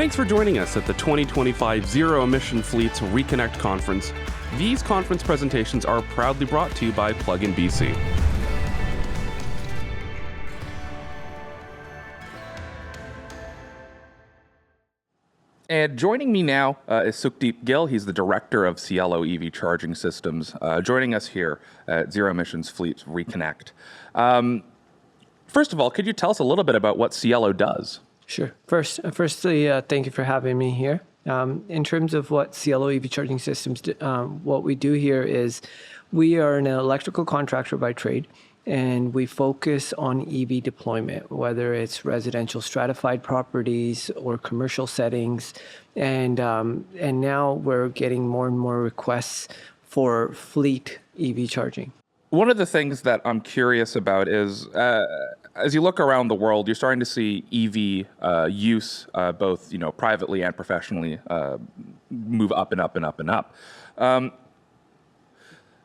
Thanks for joining us at the 2025 Zero Emission Fleets Reconnect Conference. These conference presentations are proudly brought to you by Plug-in BC. And joining me now is Sukhdeep Gill. He's the director of Cielo EV Charging Systems, joining us here at Zero Emissions Fleets Reconnect. First of all, could you tell us a little bit about what Cielo does? Sure. Firstly, thank you for having me here. In terms of what Cielo EV Charging Systems, what we do here is we are an electrical contractor by trade, and we focus on EV deployment, whether it's residential stratified properties or commercial settings. And now we're getting more and more requests for fleet EV charging. One of the things that I'm curious about is, as you look around the world, you're starting to see EV use, both privately and professionally, move up and up and up and up.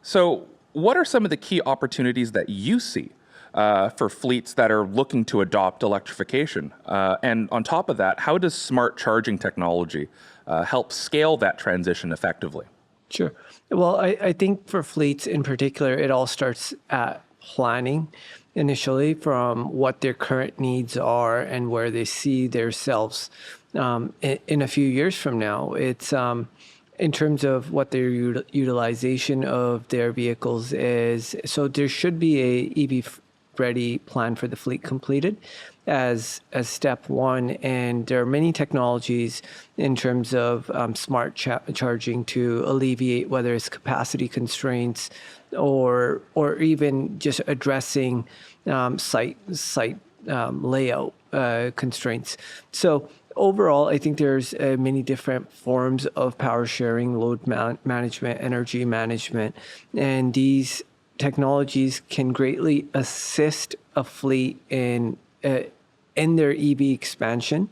So what are some of the key opportunities that you see for fleets that are looking to adopt electrification? And on top of that, how does smart charging technology help scale that transition effectively? Sure. Well, I think for fleets in particular, it all starts at planning initially from what their current needs are and where they see themselves in a few years from now. It's in terms of what their utilization of their vehicles is. So there should be a EV ready plan for the fleet completed as step one. And there are many technologies in terms of smart charging to alleviate whether it's capacity constraints or even just addressing site layout constraints. So overall, I think there's many different forms of power sharing, load management, energy management, and these technologies can greatly assist a fleet in their EV expansion.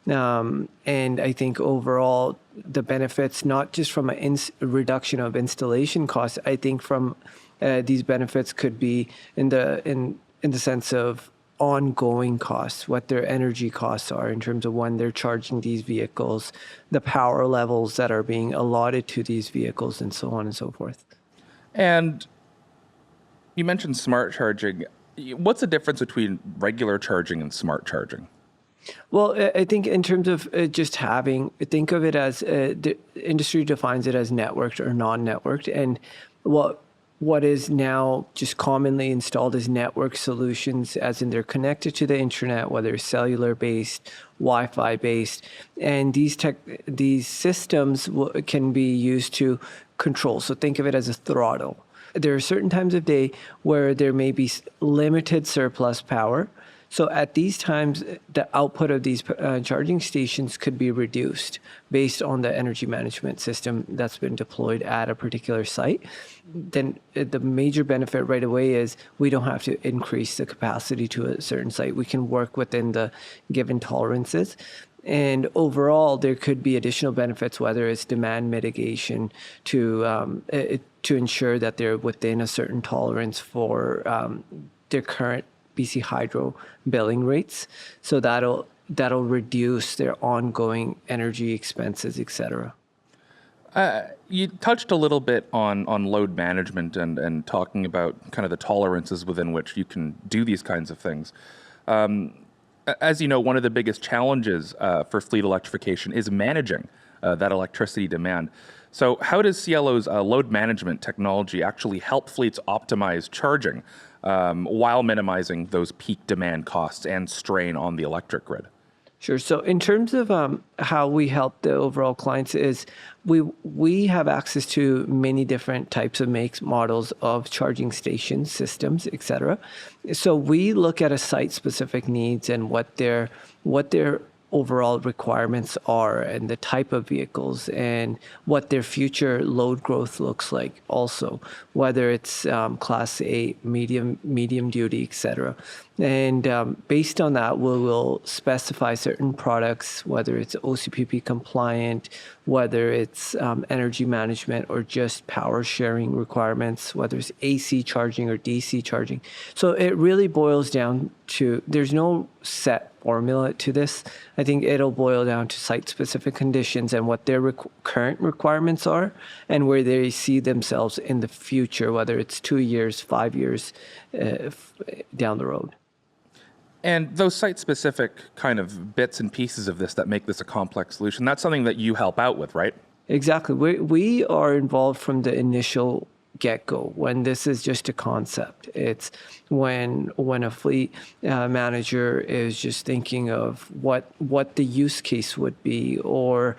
And I think overall, the benefits, not just from a reduction of installation costs, I think from these benefits could be in the sense of ongoing costs, what their energy costs are in terms of when they're charging these vehicles, the power levels that are being allotted to these vehicles, and so on and so forth. And you mentioned smart charging. What's the difference between regular charging and smart charging? Well, I think in terms of just think of it as the industry defines it as networked or non-networked. And what is now just commonly installed as network solutions, as in they're connected to the internet, whether it's cellular-based, Wi-Fi-based. And these systems can be used to control. So think of it as a throttle. There are certain times of day where there may be limited surplus power. So at these times, the output of these charging stations could be reduced based on the energy management system that's been deployed at a particular site. Then the major benefit right away is we don't have to increase the capacity to a certain site. We can work within the given tolerances. And overall, there could be additional benefits, whether it's demand mitigation to ensure that they're within a certain tolerance for their current BC Hydro billing rates. So that'll reduce their ongoing energy expenses, et cetera. You touched a little bit on load management and talking about kind of the tolerances within which you can do these kinds of things. As you know, one of the biggest challenges for fleet electrification is managing that electricity demand. So how does Cielo's load management technology actually help fleets optimize charging while minimizing those peak demand costs and strain on the electric grid? Sure. So in terms of how we help the overall clients is we have access to many different types of makes, models of charging station systems, et cetera. So we look at a site-specific needs and what their overall requirements are and the type of vehicles and what their future load growth looks like also, whether it's class A, medium duty, et cetera. And based on that, we will specify certain products, whether it's OCPP compliant, whether it's energy management or just power sharing requirements, whether it's AC charging or DC charging. So it really boils down to, there's no set formula to this. I think it'll boil down to site-specific conditions and what their current requirements are and where they see themselves in the future, whether it's 2 years, 5 years down the road. And those site-specific kind of bits and pieces of this that make this a complex solution, that's something that you help out with, right? Exactly. We are involved from the initial get-go when this is just a concept. It's when a fleet manager is just thinking of what the use case would be or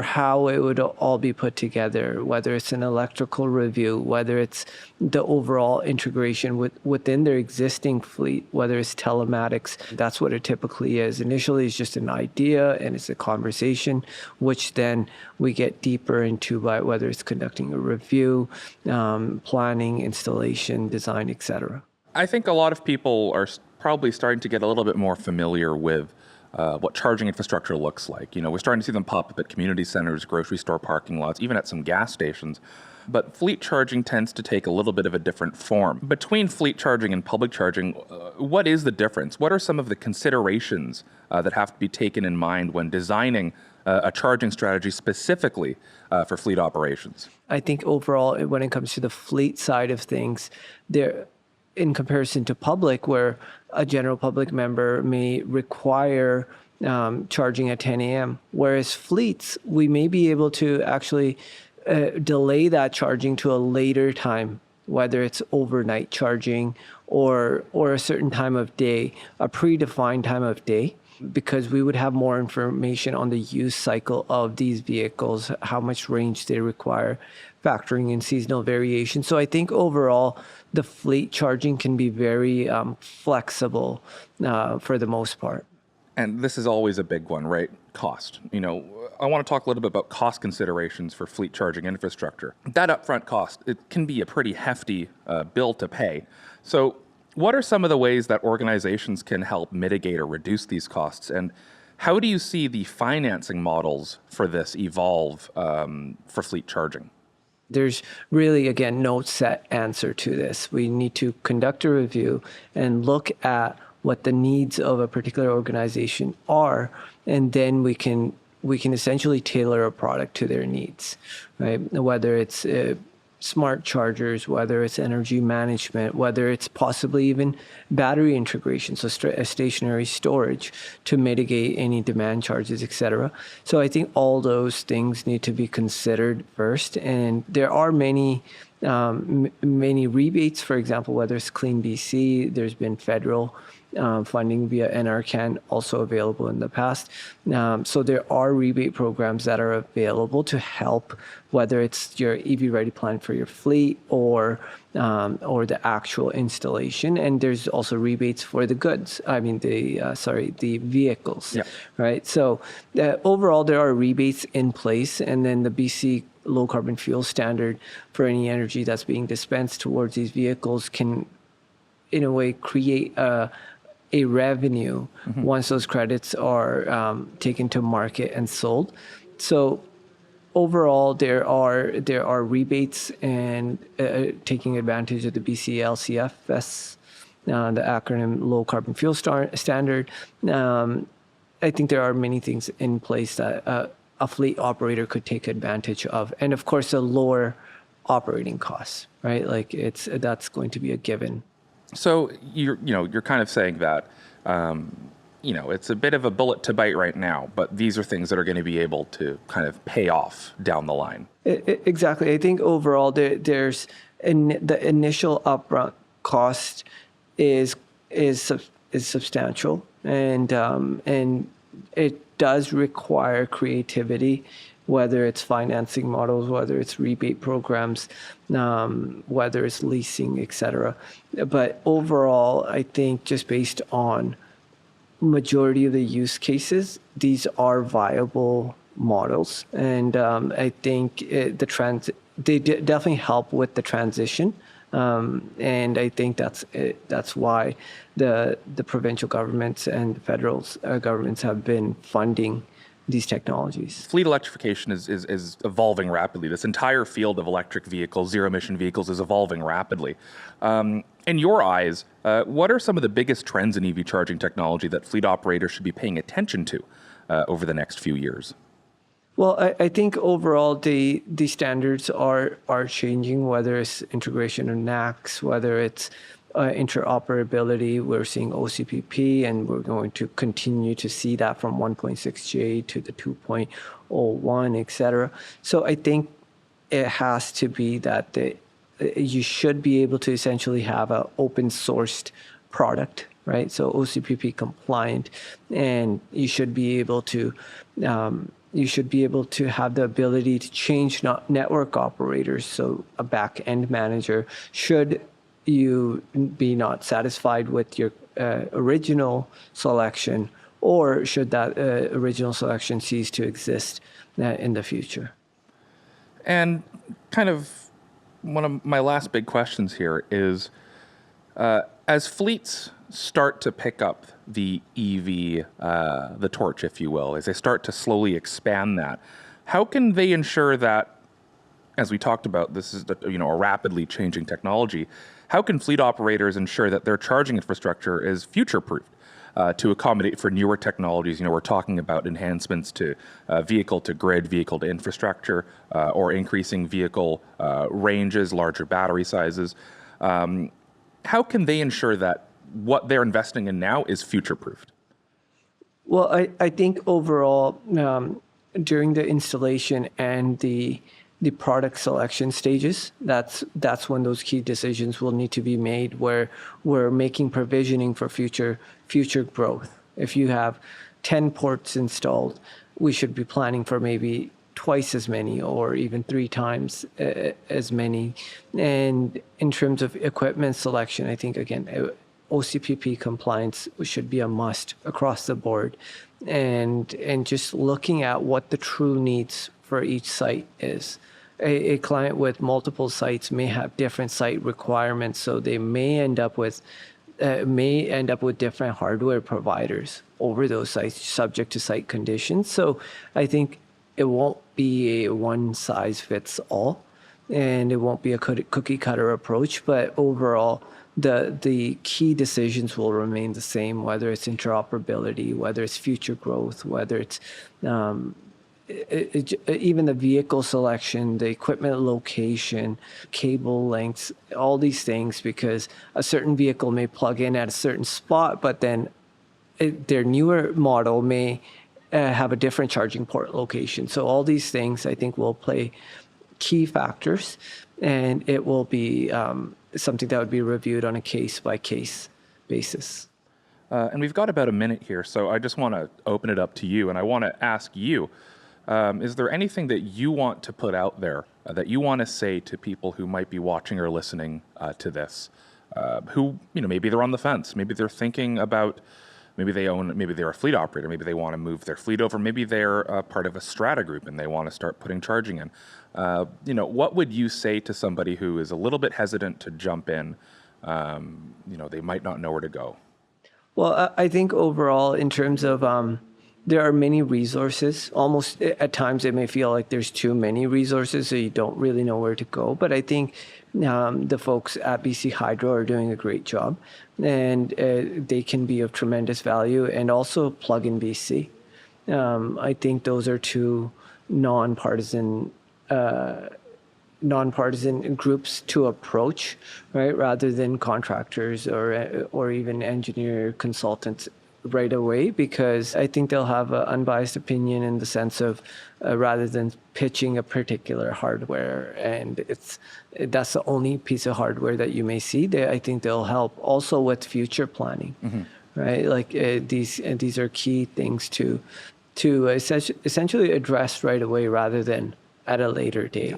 how it would all be put together, whether it's an electrical review, whether it's the overall integration within their existing fleet, whether it's telematics. That's what it typically is. Initially, it's just an idea and it's a conversation, which then we get deeper into by whether it's conducting a review, planning, installation, design, etc. I think a lot of people are probably starting to get a little bit more familiar with what charging infrastructure looks like. We're starting to see them pop up at community centers, grocery store parking lots, even at some gas stations. But fleet charging tends to take a little bit of a different form. Between fleet charging and public charging, what is the difference? What are some of the considerations that have to be taken in mind when designing a charging strategy specifically for fleet operations? I think overall, when it comes to the fleet side of things, in comparison to public, where a general public member may require charging at 10 a.m., whereas fleets, we may be able to actually delay that charging to a later time, whether it's overnight charging or a certain time of day, a predefined time of day, because we would have more information on the use cycle of these vehicles, how much range they require, factoring in seasonal variation. So I think overall, the fleet charging can be very flexible for the most part. And this is always a big one, right? Cost. I want to talk a little bit about cost considerations for fleet charging infrastructure. That upfront cost, it can be a pretty hefty bill to pay. So what are some of the ways that organizations can help mitigate or reduce these costs? And how do you see the financing models for this evolve for fleet charging? There's really, again, no set answer to this. We need to conduct a review and look at what the needs of a particular organization are, and then we can essentially tailor a product to their needs, right? Whether it's smart chargers, whether it's energy management, whether it's possibly even battery integration, so stationary storage to mitigate any demand charges, etc. So I think all those things need to be considered first. And there are many rebates, for example, whether it's Clean BC, there's been federal funding via NRCan also available in the past. So there are rebate programs that are available to help, whether it's your EV ready plan for your fleet or the actual installation. And there's also rebates for the goods. The vehicles, yeah. Right? So overall, there are rebates in place, and then the BC low carbon fuel standard for any energy that's being dispensed towards these vehicles can, in a way, create a revenue once those credits are taken to market and sold. So overall, there are rebates and taking advantage of the BC LCFS, the acronym Low Carbon Fuel Standard. I think there are many things in place that a fleet operator could take advantage of, and of course, the lower operating costs, right? Like that's going to be a given. So you're kind of saying that it's a bit of a bullet to bite right now, but these are things that are going to be able to kind of pay off down the line. Exactly. I think overall there's the initial upfront cost is substantial, and it does require creativity, whether it's financing models, whether it's rebate programs, whether it's leasing, etc. But overall, I think just based on majority of the use cases, these are viable models, and I think they definitely help with the transition. And I think that's why the provincial governments and the federal governments have been funding these technologies. Fleet electrification is evolving rapidly. This entire field of electric vehicles, zero-emission vehicles, is evolving rapidly. In your eyes, what are some of the biggest trends in EV charging technology that fleet operators should be paying attention to over the next few years? Well, I think overall the standards are changing, whether it's integration of NACs, whether it's interoperability. We're seeing OCPP, and we're going to continue to see that from 1.6J to the 2.01, et cetera. So I think it has to be that you should be able to essentially have an open sourced product, right? So OCPP compliant, and you should be able to have the ability to change network operators. So a back-end manager, should you be not satisfied with your original selection, or should that original selection cease to exist in the future? And kind of one of my last big questions here is, as fleets start to pick up the EV, the torch, if you will, as they start to slowly expand that, how can they ensure that, as we talked about, this is a rapidly changing technology, how can fleet operators ensure that their charging infrastructure is future-proofed to accommodate for newer technologies? We're talking about enhancements to vehicle-to-grid, vehicle-to-infrastructure, or increasing vehicle ranges, larger battery sizes. How can they ensure that what they're investing in now is future-proofed? Well, I think overall, during the installation and the product selection stages, that's when those key decisions will need to be made, where we're making provisioning for future growth. If you have 10 ports installed, we should be planning for maybe twice as many or even 3 times as many. And in terms of equipment selection, I think, again, OCPP compliance should be a must across the board. And just looking at what the true needs for each site is. A client with multiple sites may have different site requirements, so they may end up with different hardware providers over those sites, subject to site conditions. So I think it won't be a one size fits all, and it won't be a cookie cutter approach. But overall, the key decisions will remain the same, whether it's interoperability, whether it's future growth, whether it's even the vehicle selection, the equipment location, cable lengths, all these things, because a certain vehicle may plug in at a certain spot, but then their newer model may have a different charging port location. So all these things, I think, will play key factors, and it will be something that would be reviewed on a case-by-case basis. And we've got about a minute here, so I just want to open it up to you, and I want to ask you, is there anything that you want to put out there that you want to say to people who might be watching or listening to this, who, maybe they're on the fence, maybe they're thinking about, maybe they're a fleet operator, maybe they want to move their fleet over, maybe they're part of a strata group and they want to start putting charging in. What would you say to somebody who is a little bit hesitant to jump in? They might not know where to go. Well, I think overall, in terms of there are many resources. Almost at times it may feel like there's too many resources, so you don't really know where to go. But I think the folks at BC Hydro are doing a great job, and they can be of tremendous value. And also Plug-in BC. I think those are two nonpartisan groups to approach, right, rather than contractors or even engineer consultants right away, because I think they'll have an unbiased opinion in the sense of rather than pitching a particular hardware and that's the only piece of hardware that you may see. I think they'll help also with future planning, right? Like these are key things to essentially address right away rather than at a later date.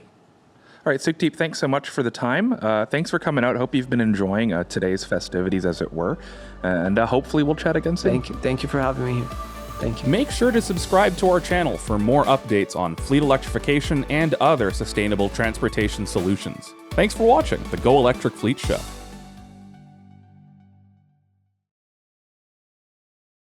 All right, Sukhdeep, thanks so much for the time. Thanks for coming out. Hope you've been enjoying today's festivities, as it were. And hopefully we'll chat again soon. Thank you. Thank you for having me here. Thank you. Make sure to subscribe to our channel for more updates on fleet electrification and other sustainable transportation solutions. Thanks for watching the Go Electric Fleet Show.